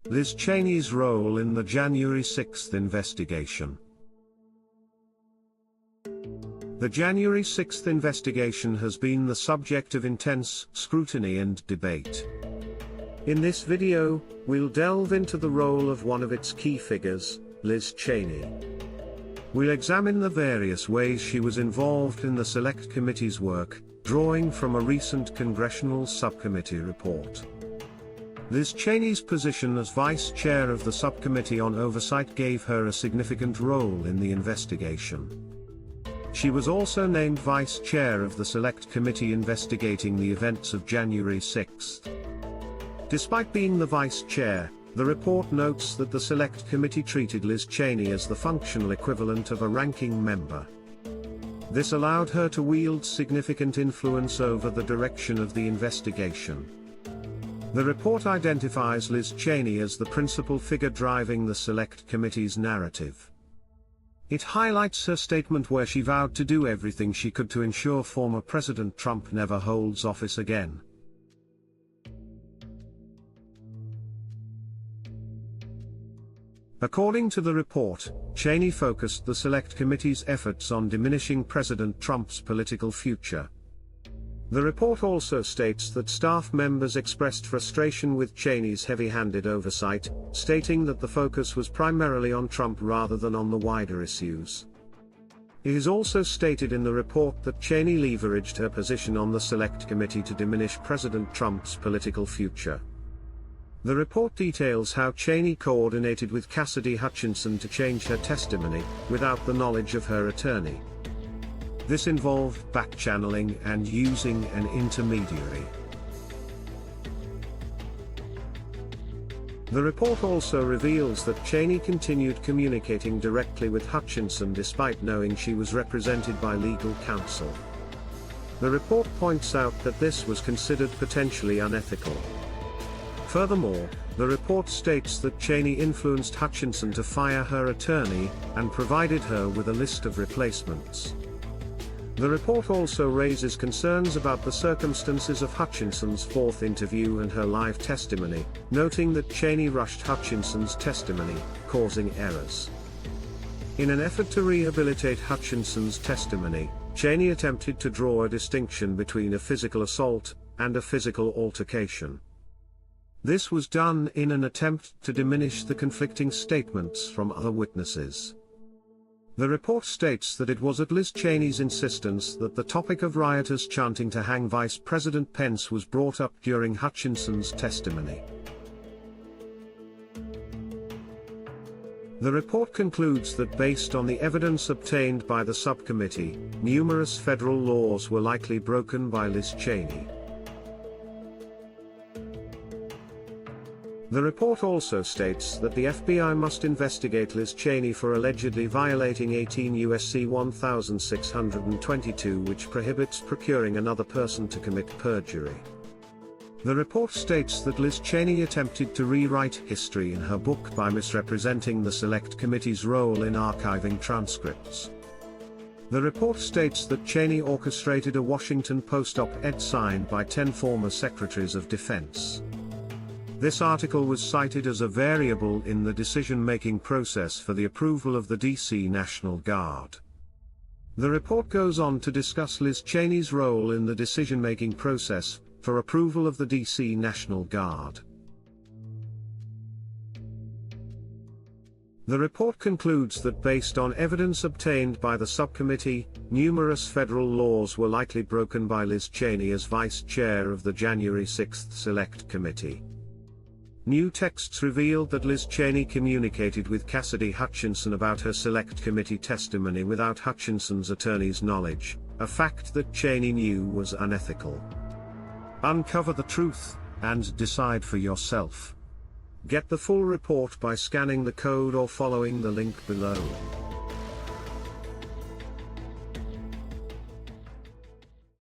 Liz Cheney's role in the January 6 investigation. The January 6 investigation has been the subject of intense scrutiny and debate. In this video, we'll delve into the role of one of its key figures, Liz Cheney. We'll examine the various ways she was involved in the Select Committee's work, drawing from a recent Congressional Subcommittee report. Liz Cheney's position as Vice Chair of the Subcommittee on Oversight gave her a significant role in the investigation. She was also named Vice Chair of the Select Committee investigating the events of January 6. Despite being the Vice Chair, the report notes that the Select Committee treated Liz Cheney as the functional equivalent of a ranking member. This allowed her to wield significant influence over the direction of the investigation. The report identifies Liz Cheney as the principal figure driving the Select Committee's narrative. It highlights her statement where she vowed to do everything she could to ensure former President Trump never holds office again. According to the report, Cheney focused the Select Committee's efforts on diminishing President Trump's political future. The report also states that staff members expressed frustration with Cheney's heavy-handed oversight, stating that the focus was primarily on Trump rather than on the wider issues. It is also stated in the report that Cheney leveraged her position on the Select Committee to diminish President Trump's political future. The report details how Cheney coordinated with Cassidy Hutchinson to change her testimony, without the knowledge of her attorney. This involved back-channeling and using an intermediary. The report also reveals that Cheney continued communicating directly with Hutchinson despite knowing she was represented by legal counsel. The report points out that this was considered potentially unethical. Furthermore, the report states that Cheney influenced Hutchinson to fire her attorney, and provided her with a list of replacements. The report also raises concerns about the circumstances of Hutchinson's fourth interview and her live testimony, noting that Cheney rushed Hutchinson's testimony, causing errors. In an effort to rehabilitate Hutchinson's testimony, Cheney attempted to draw a distinction between a physical assault and a physical altercation. This was done in an attempt to diminish the conflicting statements from other witnesses. The report states that it was at Liz Cheney's insistence that the topic of rioters chanting to hang Vice President Pence was brought up during Hutchinson's testimony. The report concludes that based on the evidence obtained by the subcommittee, numerous federal laws were likely broken by Liz Cheney. The report also states that the FBI must investigate Liz Cheney for allegedly violating 18 U.S.C. 1622, which prohibits procuring another person to commit perjury. The report states that Liz Cheney attempted to rewrite history in her book by misrepresenting the Select Committee's role in archiving transcripts. The report states that Cheney orchestrated a Washington Post op-ed signed by 10 former Secretaries of Defense. This article was cited as a variable in the decision-making process for the approval of the D.C. National Guard. The report goes on to discuss Liz Cheney's role in the decision-making process for approval of the D.C. National Guard. The report concludes that based on evidence obtained by the subcommittee, numerous federal laws were likely broken by Liz Cheney as Vice Chair of the January 6 Select Committee. New texts revealed that Liz Cheney communicated with Cassidy Hutchinson about her Select Committee testimony without Hutchinson's attorney's knowledge, a fact that Cheney knew was unethical. Uncover the truth, and decide for yourself. Get the full report by scanning the code or following the link below.